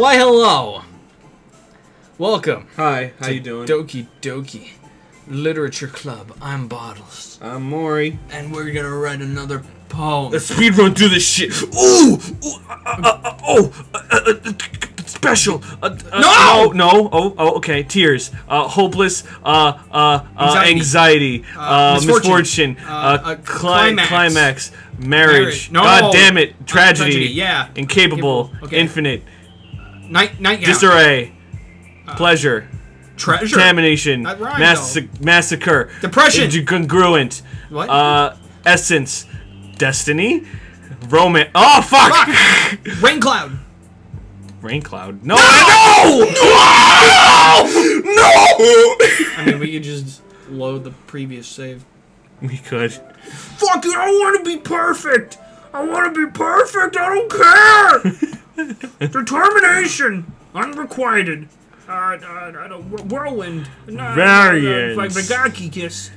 Why, hello. Welcome. Hi, how you doing? Doki Doki Literature Club. I'm Bottles. I'm Mori. And we're gonna write another poem. Let's speedrun through this shit. Special. No. Okay. Tears. Hopeless. Anxiety. Misfortune. Climax. Marriage. No. God damn it. Tragedy. Yeah. Incapable. Okay. Infinite. Nightgown. Disarray. Pleasure. Treasure. Contamination. Massacre. Depression. Incongruent. What? Essence. Destiny. Romance. Oh, fuck! Rain cloud. Rain cloud. No! No! I mean, we could just load the previous save. We could. Fuck it! I want to be perfect. I want to be perfect. I don't care. Determination. Unrequited. Whirlwind. Variance. Vagaki kiss.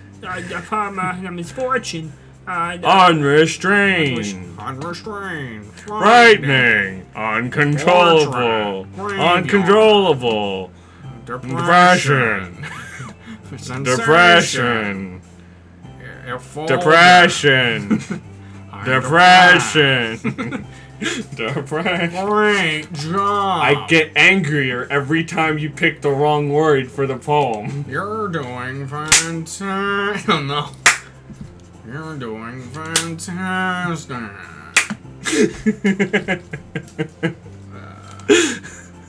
Misfortune. Unrestrained. Unrestrained. Frightening. Uncontrollable. Uncontrollable. Depression. Depression. Depression. Depression. Depression. Great job. I get angrier every time you pick the wrong word for the poem. You're doing fantastic. Oh no. You're doing fantastic.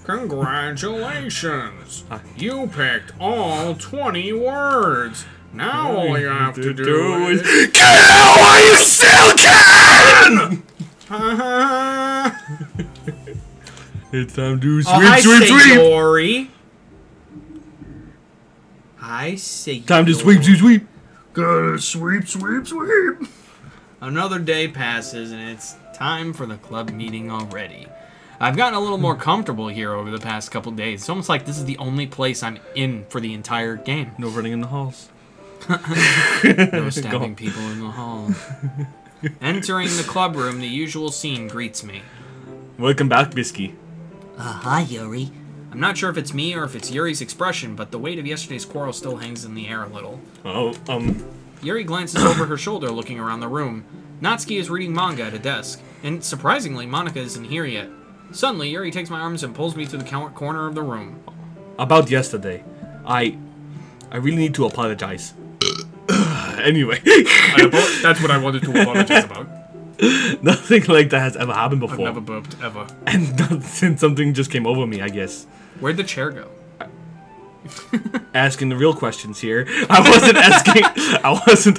Congratulations. You picked all 20 words. Now all you have to do is get out while you still can! It's time to sweep. Yuri. I say time to sweep. Gotta sweep. Another day passes and it's time for the club meeting already. I've gotten a little more comfortable here over the past couple days. It's almost like this is the only place I'm in for the entire game. No running in the halls. No stabbing people in the hall. Entering the club room, the usual scene greets me. Welcome back, Bisky. Hi, Yuri. I'm not sure if it's me or if it's Yuri's expression, but the weight of yesterday's quarrel still hangs in the air a little. Yuri glances over her shoulder, looking around the room. Natsuki is reading manga at a desk, and surprisingly, Monika isn't here yet. Suddenly, Yuri takes my arms and pulls me to the corner of the room. About yesterday, I really need to apologize. Anyway. That's what I wanted to apologize about. Nothing like that has ever happened before. I've never burped, ever. And not since something just came over me, I guess. Where'd the chair go? Asking the real questions here. I wasn't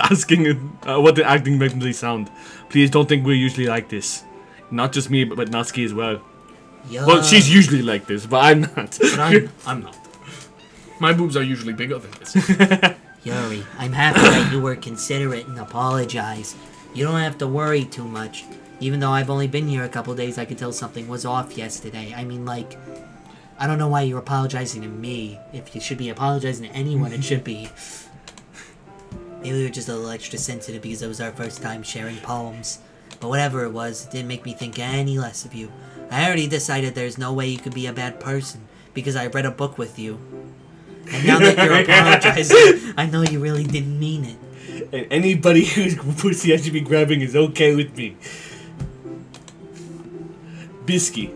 asking what the acting makes me sound. Please don't think we're usually like this. Not just me, but Natsuki as well. Well, she's usually like this, but I'm not. But I'm not. My boobs are usually bigger than this. Yuri, I'm happy that you were considerate and apologized. You don't have to worry too much. Even though I've only been here a couple days, I could tell something was off yesterday. I mean, like, I don't know why you're apologizing to me. If you should be apologizing to anyone, it should be. Maybe we were just a little extra sensitive because it was our first time sharing poems. But whatever it was, it didn't make me think any less of you. I already decided there's no way you could be a bad person because I read a book with you. And now that you're apologizing, I know you really didn't mean it. And anybody whose pussy I should be grabbing is okay with me. Bisky,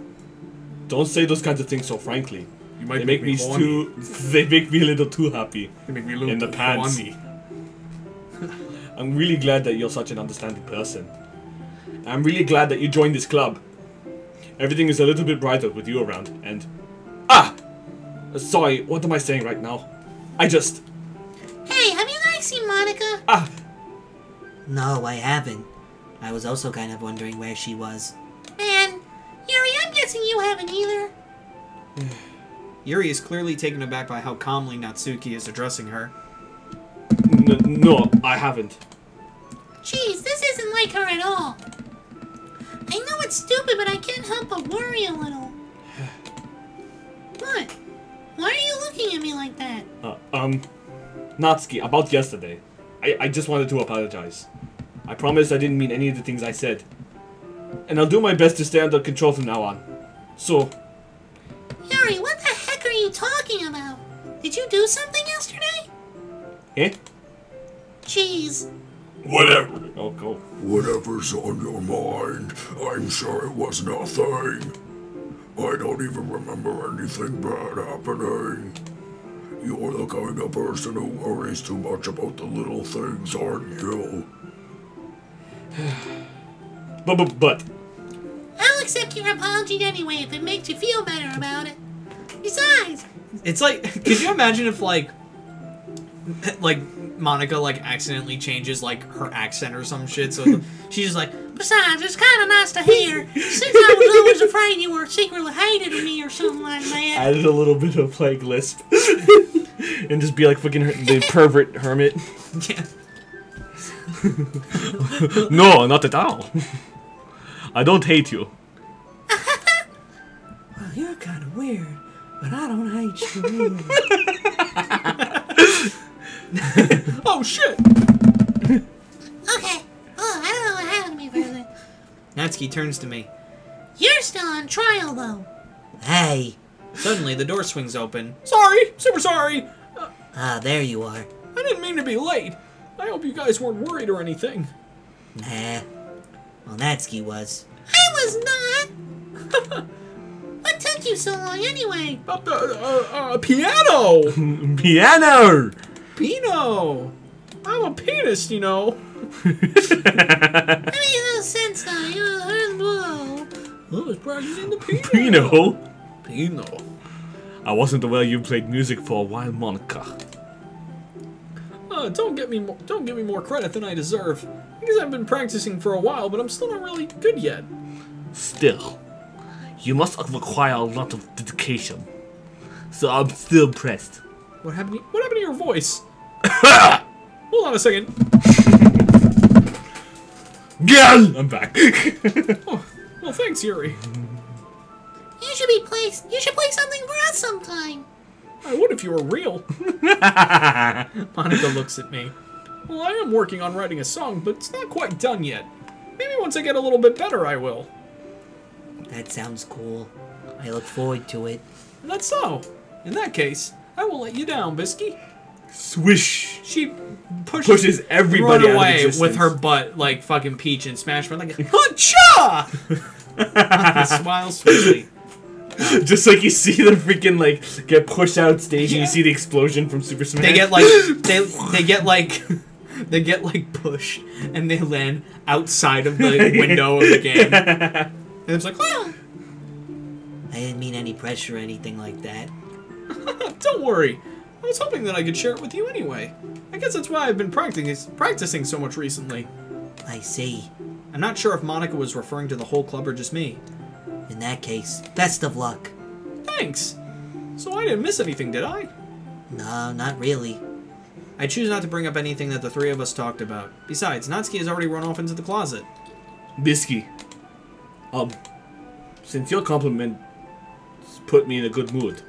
don't say those kinds of things so frankly. You might they make me they make me a little too happy. They make me a little in the pants. funny. I'm really glad that you're such an understanding person. I'm really glad that you joined this club. Everything is a little bit brighter with you around, and... Sorry, what am I saying right now? Hey, have you guys seen Monika? No, I haven't. I was also kind of wondering where she was. Man, Yuri, I'm guessing you haven't either. Yuri is clearly taken aback by how calmly Natsuki is addressing her. No, I haven't. Jeez, this isn't like her at all. I know it's stupid, but I can't help but worry a little. What? Why are you looking at me like that? Natsuki, about yesterday. I just wanted to apologize. I promise I didn't mean any of the things I said. And I'll do my best to stay under control from now on. So, Yuri, what the heck are you talking about? Did you do something yesterday? Eh? Jeez. Whatever. Oh, go. Whatever's on your mind, I'm sure it was nothing. I don't even remember anything bad happening. You're the kind of person who worries too much about the little things, aren't you? But. I'll accept your apology anyway if it makes you feel better about it. Besides, It's like, could you imagine if like Monica like accidentally changes like her accent or some shit? So she's just like, besides, it's kind of nice to hear. Since I was always afraid you were secretly hated me or something like that. Added a little bit of like lisp. And just be like fucking the pervert hermit. yeah. No, not at all. I don't hate you. Well, you're kind of weird, but I don't hate you. Oh shit! Okay. Oh, I don't know what happened to me further. Natsuki turns to me. You're still on trial, though. Hey. Suddenly, the door swings open. Sorry, super sorry. There you are. I didn't mean to be late. I hope you guys weren't worried or anything. Nah. Well, Natsuki was. I was not. What took you so long anyway? About the piano. Piano! Pino. I'm a pianist, you know. That makes no sense, though. You heard blow. I was practicing the piano. Pino? Pino. I wasn't aware you played music for a while, Monica. Don't give me more credit than I deserve. Because I've been practicing for a while, but I'm still not really good yet. Still, you must require a lot of dedication. So I'm still impressed. What happened to your voice? Hold on a second. Girl! I'm back. Oh, well, thanks, Yuri. You should play something for us sometime. I would if you were real. Monica looks at me. Well, I am working on writing a song, but it's not quite done yet. Maybe once I get a little bit better, I will. That sounds cool. I look forward to it. That's so. In that case, I will let you down, Bisky. Swish. She pushes everybody run out of away existence. with her butt like fucking Peach and Smash Bros. Like, ha-cha! Monica smiles sweetly. Just like you see them freaking like get pushed out stage and you see the explosion from Super Smash. They get like they get like pushed and they land outside of the window of the game. And it's like, oh, I didn't mean any pressure or anything like that. don't worry. I was hoping that I could share it with you anyway. I guess that's why I've been practicing so much recently. I see. I'm not sure if Monica was referring to the whole club or just me. In that case, best of luck. Thanks. So I didn't miss anything, did I? No, not really. I choose not to bring up anything that the three of us talked about. Besides, Natsuki has already run off into the closet. Bisky. Since your compliment put me in a good mood,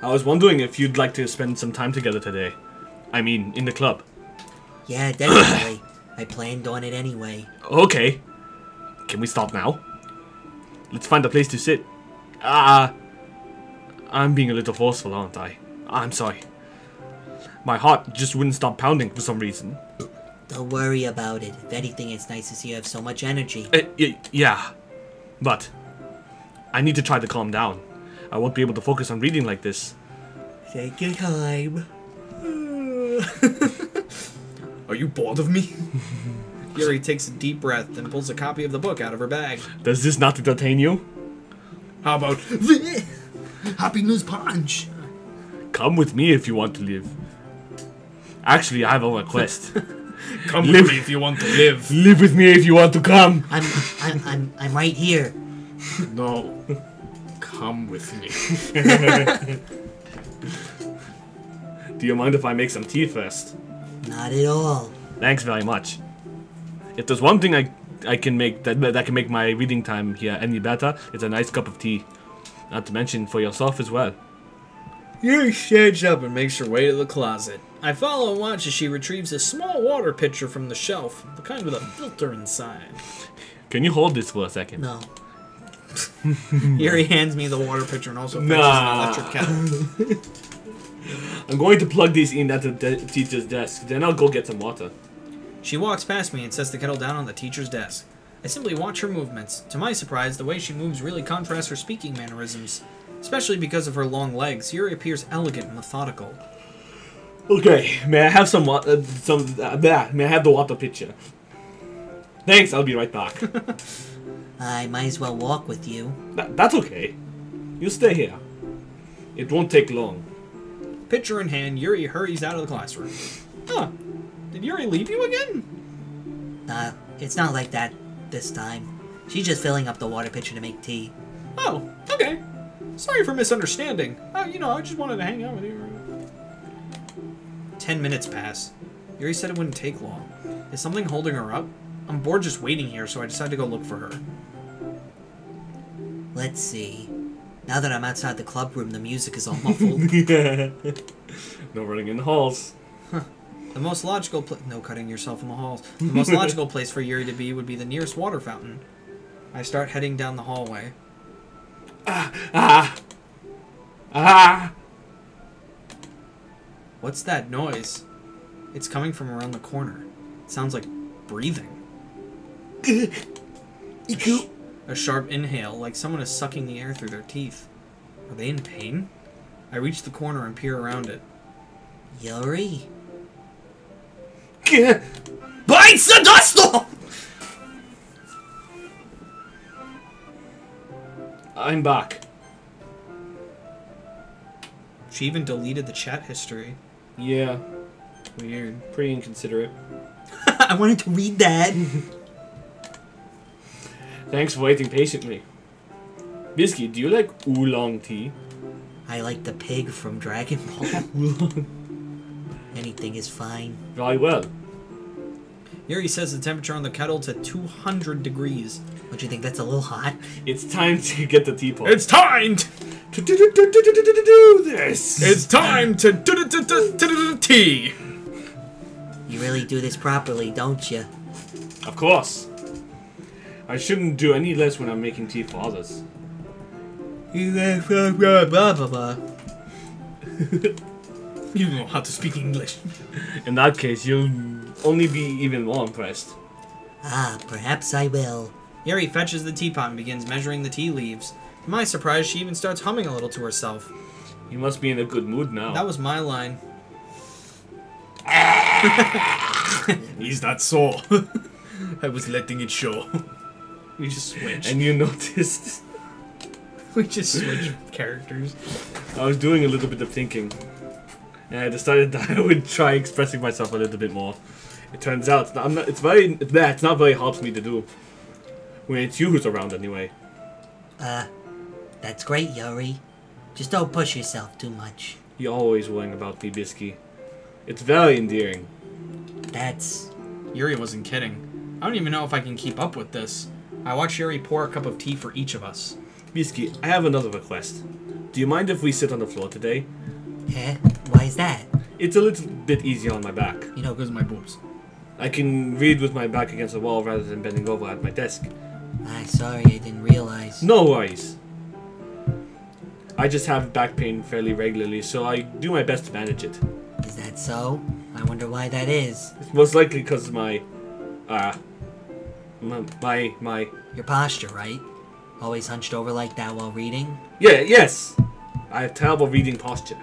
I was wondering if you'd like to spend some time together today. I mean, in the club. Yeah, definitely. I planned on it anyway. Okay. Can we start now? Let's find a place to sit. I'm being a little forceful, aren't I? I'm sorry. My heart just wouldn't stop pounding for some reason. Don't worry about it. If anything, it's nice to see you have so much energy. Yeah. But I need to try to calm down. I won't be able to focus on reading like this. Take your time. Are you bored of me? Yuri takes a deep breath and pulls a copy of the book out of her bag. Does this not entertain you? How about Happiness punch. Come with me if you want to live. Actually, I have a request. come Live- with me if you want to live? Live with me if you want to come. I'm right here. No. Come with me. Do you mind if I make some tea first? Not at all. Thanks very much. If there's one thing I can make that can make my reading time here any better, it's a nice cup of tea. Not to mention for yourself as well. Yuri stands up and makes her way to the closet. I follow and watch as she retrieves a small water pitcher from the shelf, the kind with a filter inside. Can you hold this for a second? No. Yuri hands me the water pitcher and also fetches an electric kettle. I'm going to plug these in at the teacher's desk. Then I'll go get some water. She walks past me and sets the kettle down on the teacher's desk. I simply watch her movements. To my surprise, the way she moves really contrasts her speaking mannerisms. Especially because of her long legs, Yuri appears elegant and methodical. Okay, may I have some water? May I have the water pitcher? Thanks, I'll be right back. I might as well walk with you. That's okay. You stay here. It won't take long. Pitcher in hand, Yuri hurries out of the classroom. Huh. Did Yuri leave you again? It's not like that this time. She's just filling up the water pitcher to make tea. Oh, okay. Sorry for misunderstanding. I just wanted to hang out with you. 10 minutes pass. Yuri said it wouldn't take long. Is something holding her up? I'm bored just waiting here, so I decided to go look for her. Let's see. Now that I'm outside the club room, the music is all muffled. Yeah. No running in the halls. Huh. The most logical no cutting yourself in the halls. The most logical place for Yuri to be would be the nearest water fountain. I start heading down the hallway. What's that noise? It's coming from around the corner. It sounds like breathing. A sharp inhale, like someone is sucking the air through their teeth. Are they in pain? I reach the corner and peer around it. Yuri? Bites the dust off! I'm back. She even deleted the chat history. Yeah. Weird. Pretty inconsiderate. I wanted to read that. Thanks for waiting patiently. Bisky, do you like oolong tea? I like the pig from Dragon Ball. Anything is fine. Very well. Yuri says the temperature on the kettle to 200 degrees. Don't you think that's a little hot? It's time to get the teapot. It's time to do this. It's time to do tea. You really do this properly, don't you? Of course. I shouldn't do any less when I'm making tea for others. You know how to speak English. In that case, you'll only be even more impressed. Perhaps I will. Yuri fetches the teapot and begins measuring the tea leaves. To my surprise, she even starts humming a little to herself. You must be in a good mood now. That was my line. He's not sore. I was letting it show. We just switched. And you noticed? We just switched characters. I was doing a little bit of thinking. And I decided that I would try expressing myself a little bit more. It turns out it's not very hard for me to do. When it's you who's around anyway. That's great, Yuri. Just don't push yourself too much. You're always worrying about me, Bisky. It's very endearing. That's... Yuri wasn't kidding. I don't even know if I can keep up with this. I watch Yuri pour a cup of tea for each of us. Bisky, I have another request. Do you mind if we sit on the floor today? Why is that? It's a little bit easier on my back. You know, because of my boobs. I can read with my back against the wall rather than bending over at my desk. Sorry, I didn't realize. No worries. I just have back pain fairly regularly, so I do my best to manage it. Is that so? I wonder why that is. It's most likely because of my Your posture, right? Always hunched over like that while reading? Yes! I have terrible reading posture.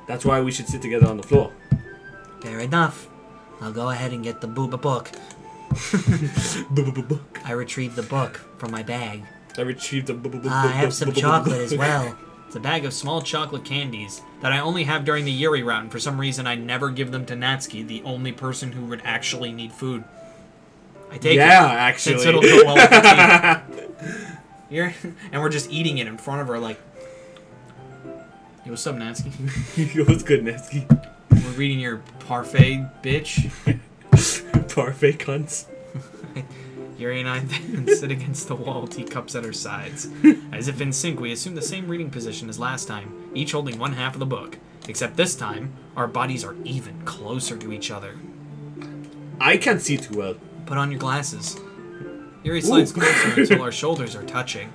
That's why we should sit together on the floor. Fair enough. I'll go ahead and get the book. I retrieved the book from my bag. I retrieved the I have some chocolate as well. It's a bag of small chocolate candies that I only have during the Yuri route, and for some reason I never give them to Natsuki, the only person who would actually need food. I take it. Yeah, actually. Since it'll go well with the tea. And we're just eating it in front of her like... Yo, what's up, Natsuki? What's good, Natsuki? We're reading your parfait, bitch. Parfait cunts. Yuri and I then sit against the wall, teacups at our sides. As if in sync, we assume the same reading position as last time, each holding one half of the book. Except this time, our bodies are even closer to each other. I can't see too well. Put on your glasses. Yuri slides closer until our shoulders are touching.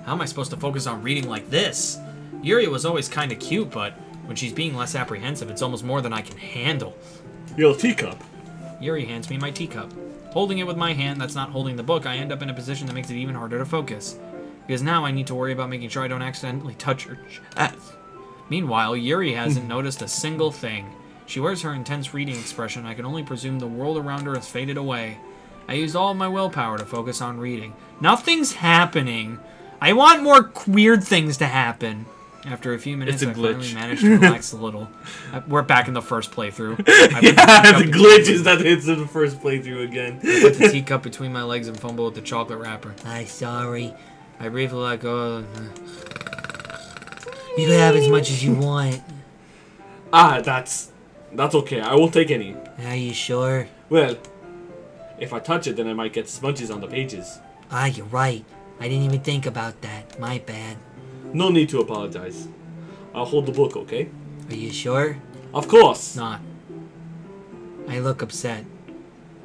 How am I supposed to focus on reading like this? Yuri was always kind of cute, but when she's being less apprehensive, it's almost more than I can handle. Your teacup. Yuri hands me my teacup. Holding it with my hand that's not holding the book, I end up in a position that makes it even harder to focus. Because now I need to worry about making sure I don't accidentally touch her chest. Meanwhile, Yuri hasn't noticed a single thing. She wears her intense reading expression. I can only presume the world around her has faded away. I used all of my willpower to focus on reading. Nothing's happening. I want more weird things to happen. After a few minutes, I finally managed to relax a little. We're back in the first playthrough. The glitch is that it's in the first playthrough again. I put the teacup between my legs and fumble with the chocolate wrapper. I'm sorry. I briefly let go. You can have as much as you want. That's okay. I won't take any. Are you sure? Well, if I touch it, then I might get smudges on the pages. You're right. I didn't even think about that. My bad. No need to apologize. I'll hold the book, okay? Are you sure? Of course. Not. I look upset.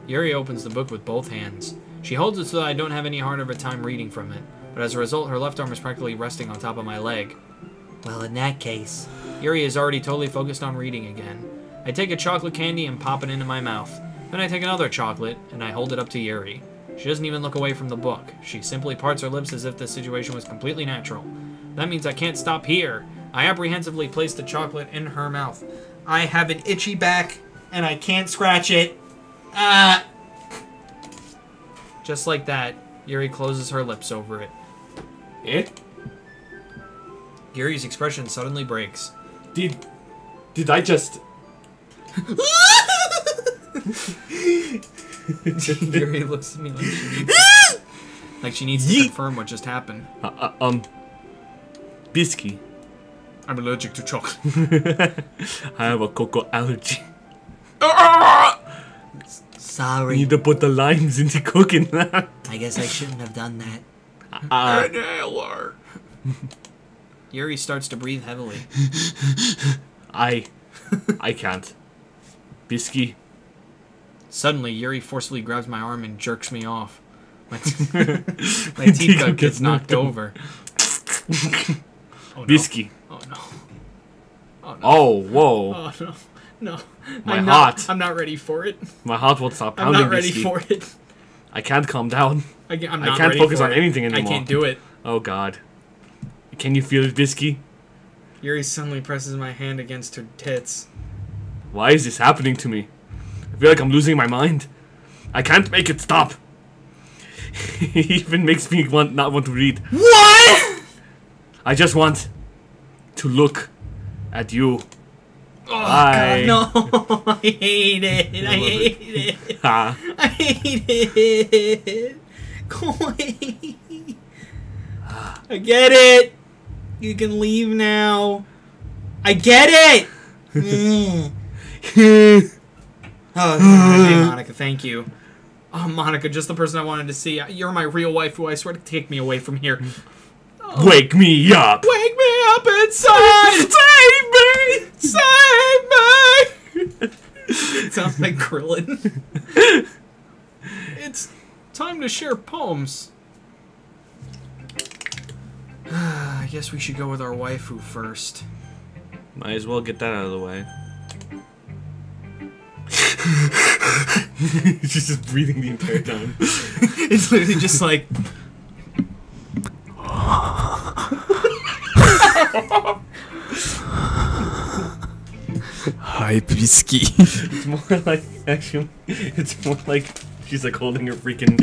Yuri opens the book with both hands. She holds it so that I don't have any harder of a time reading from it. But as a result, her left arm is practically resting on top of my leg. Well, in that case... Yuri is already totally focused on reading again. I take a chocolate candy and pop it into my mouth. Then I take another chocolate, and I hold it up to Yuri. She doesn't even look away from the book. She simply parts her lips as if the situation was completely natural. That means I can't stop here. I apprehensively place the chocolate in her mouth. I have an itchy back, and I can't scratch it. Just like that, Yuri closes her lips over it. Eh? Yuri's expression suddenly breaks. Did I just... Yuri looks at me like she needs to confirm what just happened. Bisky. I'm allergic to chocolate. I have a cocoa allergy. Sorry. Need to put the limes into cooking that. I guess I shouldn't have done that. Yuri starts to breathe heavily. I can't. Bisky. Suddenly, Yuri forcibly grabs my arm and jerks me off. My teacup gets knocked over. Oh, no. Bisky. Oh no. Oh no. Oh, whoa. Oh no. No. My heart. I'm not ready for it. My heart won't stop I'm pounding, not ready Bisky. for it. I can't calm down. I can't focus on anything anymore. I can't do it. Oh god. Can you feel it, Bisky? Yuri suddenly presses my hand against her tits. Why is this happening to me? I feel like I'm losing my mind. I can't make it stop. It even makes me not want to read. What? I just want to look at you. Oh god, no. I hate it. I hate it. Ha. I hate it. Go away. I get it. You can leave now. I get it. Oh, hey, Monica, thank you. Oh, Monica, just the person I wanted to see. You're my real wife, who I swear to take me away from here. Oh. Wake me up! Wake me up inside! Save me! Save me! It sounds like Krillin. It's time to share poems. I guess we should go with our waifu first. Might as well get that out of the way. She's just breathing the entire time. It's literally just like... Hi, Bisky. It's more like, actually, it's more like she's like holding her freaking...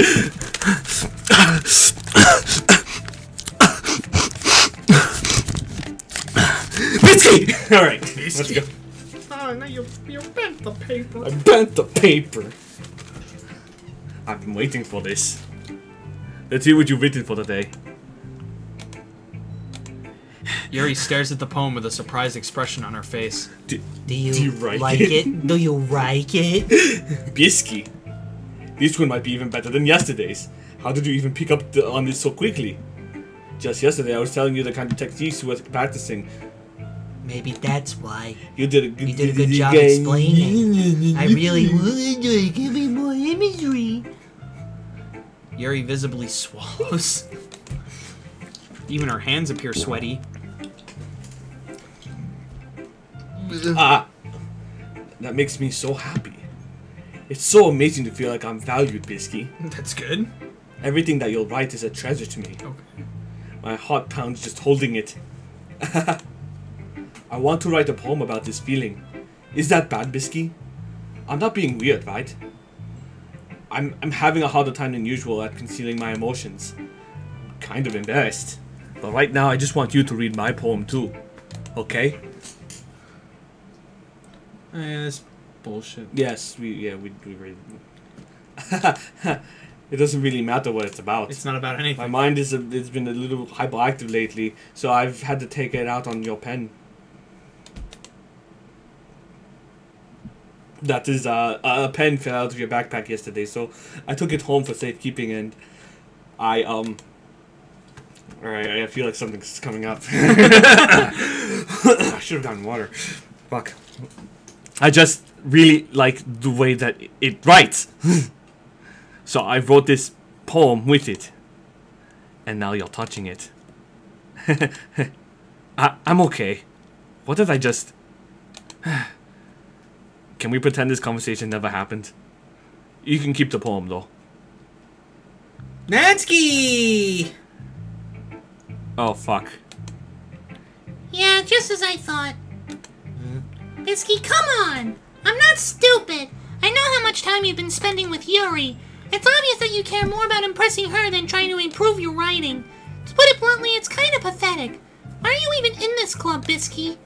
Bisky! Alright, let's go. Oh, no, you bent the paper. I bent the paper. I've been waiting for this. Let's see what you've written for today. Yuri stares at the poem with a surprised expression on her face. Do you like it? Do you like it? Bisky. This one might be even better than yesterday's. How did you even pick up on this so quickly? Just yesterday I was telling you the kind of techniques you were practicing. Maybe that's why. You did a good job explaining. I really would. Give me more imagery. Yuri visibly swallows. Even her hands appear sweaty. That makes me so happy. It's so amazing to feel like I'm valued, Bisky. That's good. Everything that you'll write is a treasure to me. Okay. My heart pounds just holding it. I want to write a poem about this feeling. Is that bad, Bisky? I'm not being weird, right? I'm having a harder time than usual at concealing my emotions. I'm kind of embarrassed. But right now, I just want you to read my poem too. Okay? Yeah, that's bullshit. Yes, we read it. It doesn't really matter what it's about. It's not about anything. My mind it's been a little hyperactive lately, so I've had to take it out on your pen. That is a pen fell out of your backpack yesterday, so I took it home for safekeeping, and Alright, I feel like something's coming up. I should have gotten water. Fuck. I just really like the way that it writes. So I wrote this poem with it. And now you're touching it. I'm okay. What did I just... Can we pretend this conversation never happened? You can keep the poem, though. Nansky! Oh, fuck. Yeah, just as I thought. Bisky, come on! I'm not stupid! I know how much time you've been spending with Yuri. It's obvious that you care more about impressing her than trying to improve your writing. To put it bluntly, it's kind of pathetic. Why are you even in this club, Bisky?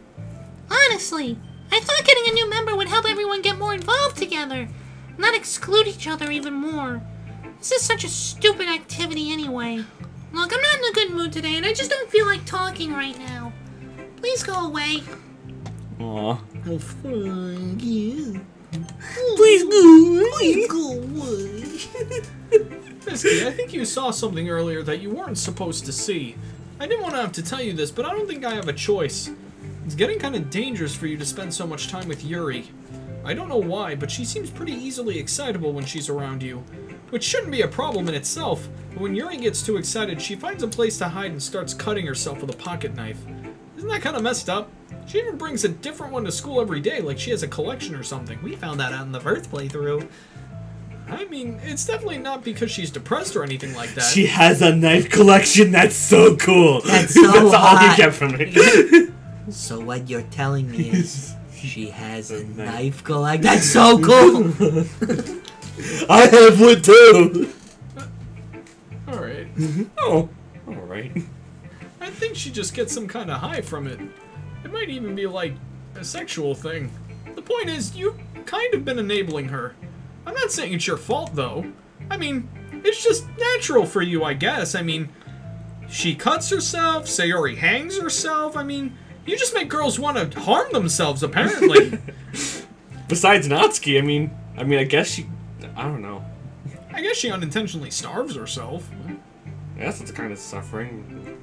Honestly, I thought getting a new member would help everyone get more involved together, not exclude each other even more. This is such a stupid activity anyway. Look, I'm not in a good mood today, and I just don't feel like talking right now. Please go away. Aw. Oh, fuck you. Please Go away. Bisky, I think you saw something earlier that you weren't supposed to see. I didn't want to have to tell you this, but I don't think I have a choice. It's getting kind of dangerous for you to spend so much time with Yuri. I don't know why, but she seems pretty easily excitable when she's around you. Which shouldn't be a problem in itself, but when Yuri gets too excited, she finds a place to hide and starts cutting herself with a pocket knife. Isn't that kind of messed up? She even brings a different one to school every day, like she has a collection or something. We found that out in the first playthrough. I mean, it's definitely not because she's depressed or anything like that. She has a knife collection. That's so cool. That's so That's all hot. you get from it. So what you're telling me is she has a knife collection? That's so cool. I have one too. Alright. Oh, all right. I think she just gets some kind of high from it. It might even be like a sexual thing. The point is, you've kind of been enabling her. I'm not saying it's your fault, though. I mean, it's just natural for you, I guess. I mean, she cuts herself, Sayori hangs herself. I mean, you just make girls want to harm themselves, apparently. Besides Natsuki, I mean, I guess she... I don't know. I guess she unintentionally starves herself. That's the kind of suffering.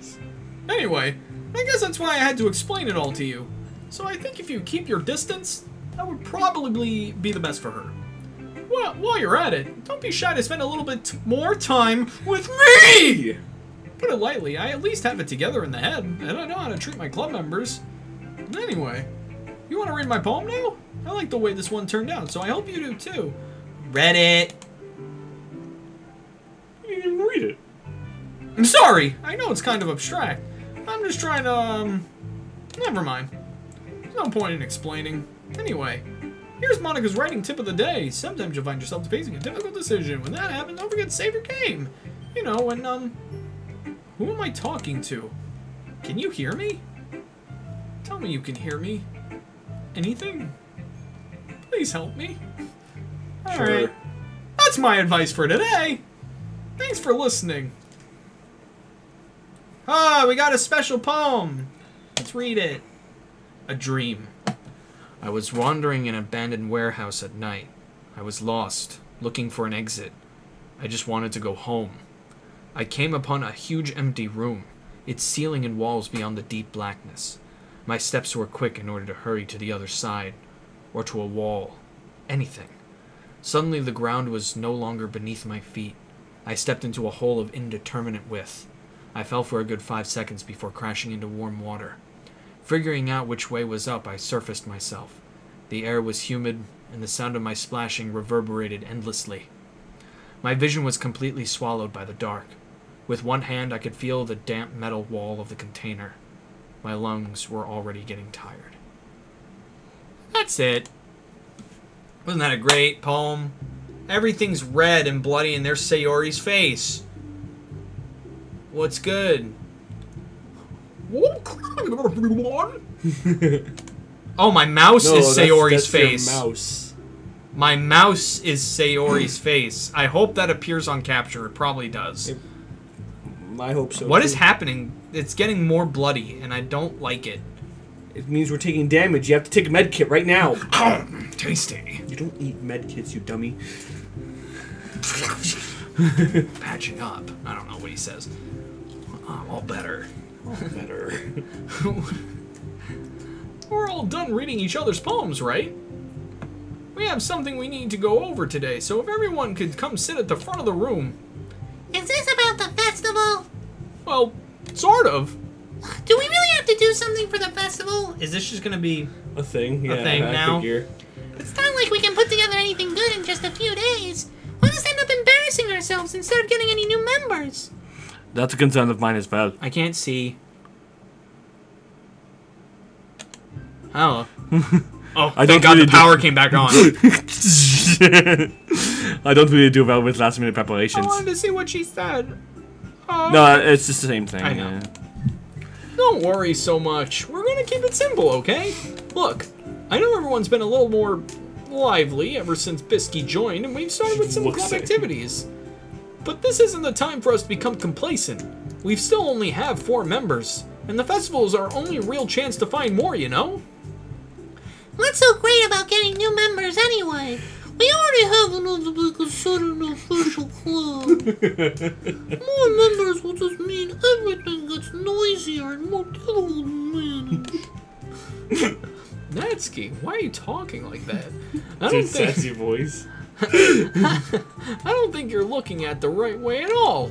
Anyway, I guess that's why I had to explain it all to you. So I think if you keep your distance, that would probably be the best for her. Well, while you're at it, don't be shy to spend a little bit more time with me! Put it lightly, I at least have it together in the head, and I know how to treat my club members. Anyway, you want to read my poem now? I like the way this one turned out, so I hope you do too. Read it. You didn't even read it. I'm sorry, I know it's kind of abstract. I'm just trying to, never mind. There's no point in explaining. Anyway, here's Monica's writing tip of the day. Sometimes you'll find yourself facing a difficult decision. When that happens, don't forget to save your game. You know, when, who am I talking to? Can you hear me? Tell me you can hear me. Anything? Please help me. Alright. Sure. That's my advice for today. Thanks for listening. Ah, we got a special poem. Let's read it. A dream. I was wandering in an abandoned warehouse at night. I was lost, looking for an exit. I just wanted to go home. I came upon a huge empty room, its ceiling and walls beyond the deep blackness. My steps were quick in order to hurry to the other side, or to a wall. Anything. Suddenly the ground was no longer beneath my feet. I stepped into a hole of indeterminate width. I fell for a good 5 seconds before crashing into warm water. Figuring out which way was up, I surfaced myself. The air was humid, and the sound of my splashing reverberated endlessly. My vision was completely swallowed by the dark. With one hand, I could feel the damp metal wall of the container. My lungs were already getting tired. That's it. Wasn't that a great poem? Everything's red and bloody, and there's Sayori's face. What's good? Oh, my mouse is Sayori's face. Your mouse. My mouse is Sayori's face. I hope that appears on capture. It probably does. I hope so. What is happening? It's getting more bloody, and I don't like it. It means we're taking damage. You have to take a med kit right now. Tasty. You don't eat med kits, you dummy. Patching up. I don't know what he says. All better. All better. We're all done reading each other's poems, right? We have something we need to go over today, so if everyone could come sit at the front of the room. Is this about the festival? Well, sort of. Do we really have to do something for the festival? Is this just gonna be a thing? Yeah, a thing now? Figure. It's not like we can put together anything good in just a few days. We'll just end up embarrassing ourselves instead of getting any new members. That's a concern of mine as well. I can't see. Oh. Oh, I thank God the power came back on. I don't really do well with last minute preparations. I wanted to see what she said. No, it's just the same thing. I know. Don't worry so much. We're gonna keep it simple, okay? Look, I know everyone's been a little more lively ever since Bisky joined, and we've started with some club activities. But this isn't the time for us to become complacent. We still only have 4 members, and the festival is our only real chance to find more, you know? What's so great about getting new members anyway? We already have another big considered official club. More members will just mean everything gets noisier and more difficult to manage. Natsuki, why are you talking like that? I Dude, sassy voice. I don't think you're looking at the right way at all.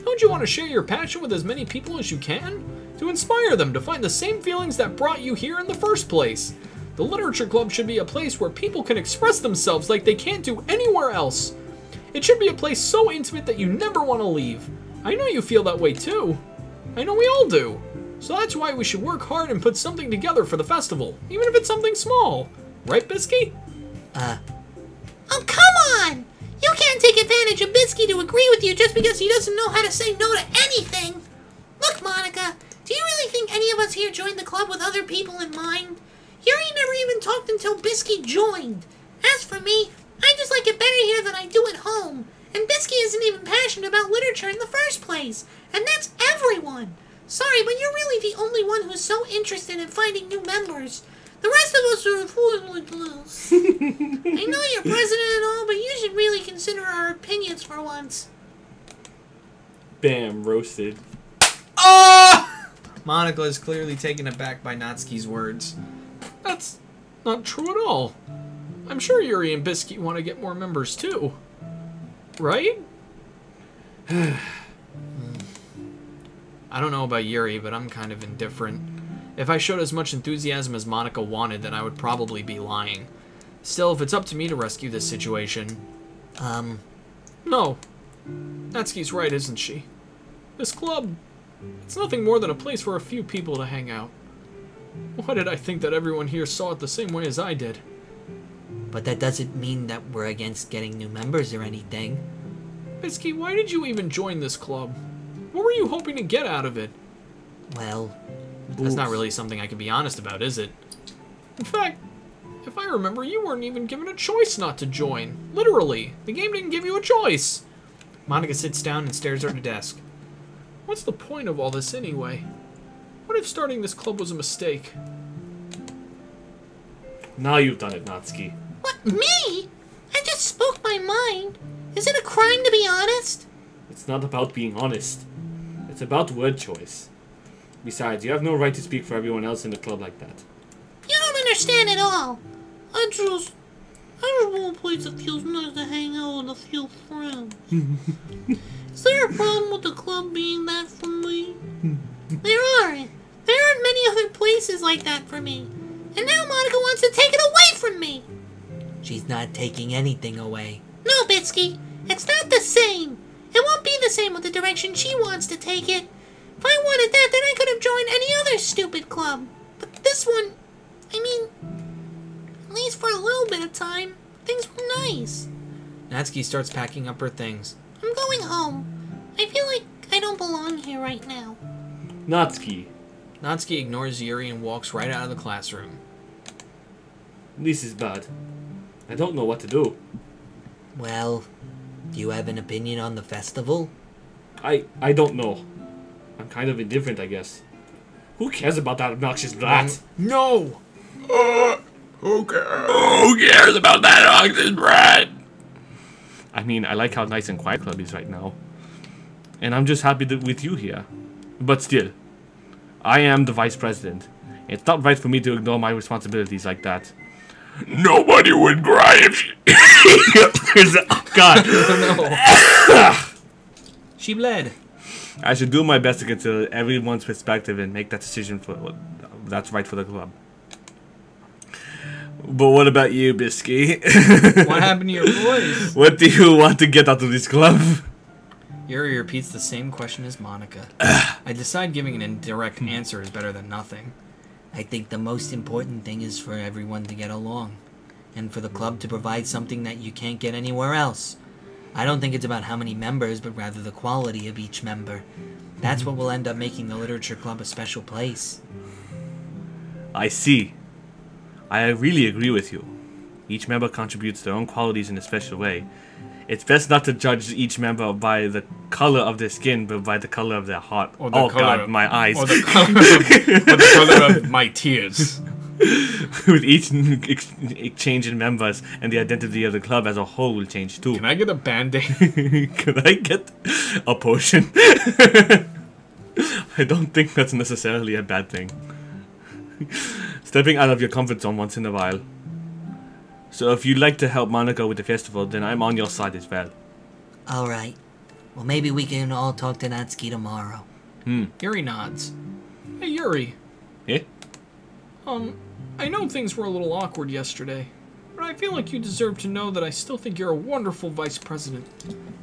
Don't you want to share your passion with as many people as you can? To inspire them to find the same feelings that brought you here in the first place. The Literature Club should be a place where people can express themselves like they can't do anywhere else. It should be a place so intimate that you never want to leave. I know you feel that way too. I know we all do. So that's why we should work hard and put something together for the festival, even if it's something small. Right, Bisky? Oh, come on! You can't take advantage of Bisky to agree with you just because he doesn't know how to say no to anything. Look, Monica, do you really think any of us here joined the club with other people in mind? Yuri never even talked until Bisky joined. As for me, I just like it better here than I do at home. And Bisky isn't even passionate about literature in the first place. And that's everyone. Sorry, but you're really the only one who's so interested in finding new members. The rest of us are fooling like this. I know you're president and all, but you should really consider our opinions for once. Bam, roasted. Oh! Monica is clearly taken aback by Natsuki's words. That's not true at all. I'm sure Yuri and Bisky want to get more members too. Right? I don't know about Yuri, but I'm kind of indifferent. If I showed as much enthusiasm as Monica wanted, then I would probably be lying. Still, if it's up to me to rescue this situation... No. Natsuki's right, isn't she? This club, it's nothing more than a place for a few people to hang out. Why did I think that everyone here saw it the same way as I did? But that doesn't mean that we're against getting new members or anything. Bisky, why did you even join this club? What were you hoping to get out of it? Well... That's not really something I can be honest about, is it? In fact, if I remember, you weren't even given a choice not to join. Literally. The game didn't give you a choice. Monica sits down and stares at her desk. What's the point of all this anyway? What if starting this club was a mistake? Now you've done it, Natsuki. What, me? I just spoke my mind. Is it a crime to be honest? It's not about being honest. It's about word choice. Besides, you have no right to speak for everyone else in the club like that. You don't understand at all. I I just want a place that feels nice to hang out with a few friends. Is there a problem with the club being that for me? There aren't. There aren't many other places like that for me. And now Monica wants to take it away from me. She's not taking anything away. No, Bitsky. It's not the same. It won't be the same with the direction she wants to take it. If I wanted that, then I could have joined any other stupid club. But this one, I mean, at least for a little bit of time, things were nice. Natsuki starts packing up her things. I'm going home. I feel like I don't belong here right now. Natsuki. Natsuki ignores Yuri and walks right out of the classroom. This is bad. I don't know what to do. Well, do you have an opinion on the festival? I don't know. I'm kind of indifferent, I guess. Who cares about that obnoxious brat? No! Who cares about that obnoxious brat? I mean, I like how nice and quiet Club is right now. And I'm just happy with you here. But still, I am the vice president. It's not right for me to ignore my responsibilities like that. Nobody would cry if she... Oh, God. No. She bled. I should do my best to consider everyone's perspective and make that decision for that's right for the club. But what about you, Bisky? What happened to your voice? What do you want to get out of this club? Yuri repeats the same question as Monica. I decide giving an indirect answer is better than nothing. I think the most important thing is for everyone to get along. And for the club to provide something that you can't get anywhere else. I don't think it's about how many members, but rather the quality of each member. That's what will end up making the Literature Club a special place. I see. I really agree with you. Each member contributes their own qualities in a special way. It's best not to judge each member by the color of their skin, but by the color of their heart. Or the oh color God, of, my eyes. Or the color of my tears. With each exchange in members, and the identity of the club as a whole will change too. Can I get a band-aid? Can I get a potion? I don't think that's necessarily a bad thing. Stepping out of your comfort zone once in a while. So if you'd like to help Monica with the festival, then I'm on your side as well. Alright. Well, maybe we can all talk to Natsuki tomorrow. Yuri nods. Hey, Yuri. Yeah? I know things were a little awkward yesterday, but I feel like you deserve to know that I still think you're a wonderful vice president,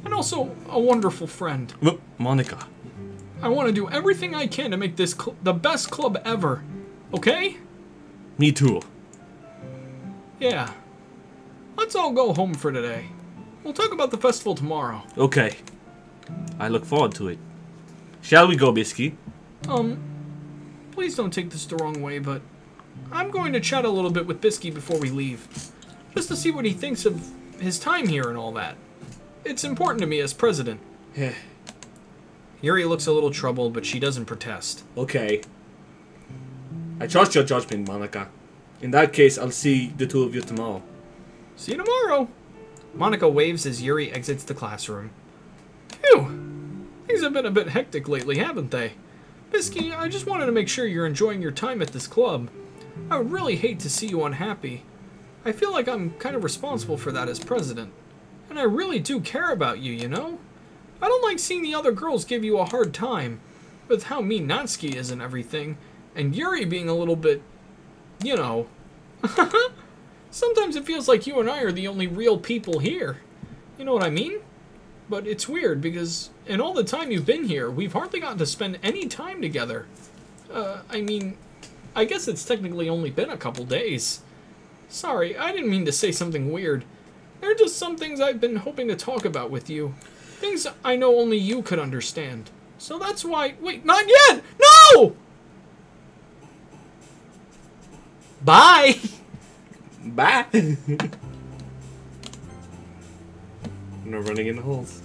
and also a wonderful friend. Look, Monica. I want to do everything I can to make this the best club ever, okay? Me too. Yeah. Let's all go home for today. We'll talk about the festival tomorrow. Okay. I look forward to it. Shall we go, Bisky? Please don't take this the wrong way, but I'm going to chat a little bit with Bisky before we leave. Just to see what he thinks of his time here and all that. It's important to me as president. Yeah. Yuri looks a little troubled, but she doesn't protest. Okay. I trust your judgment, Monica. In that case, I'll see the two of you tomorrow. See you tomorrow. Monica waves as Yuri exits the classroom. Phew. Things have been a bit hectic lately, haven't they? Bisky, I just wanted to make sure you're enjoying your time at this club. I would really hate to see you unhappy. I feel like I'm kind of responsible for that as president. And I really do care about you, you know? I don't like seeing the other girls give you a hard time. With how mean Natsuki is and everything. And Yuri being a little bit, you know. Sometimes it feels like you and I are the only real people here. You know what I mean? But it's weird because in all the time you've been here, we've hardly gotten to spend any time together. I mean, I guess it's technically only been a couple days. Sorry, I didn't mean to say something weird. There are just some things I've been hoping to talk about with you. Things I know only you could understand. So that's why... Wait, not yet! No! Bye! Bye! No running in the holes.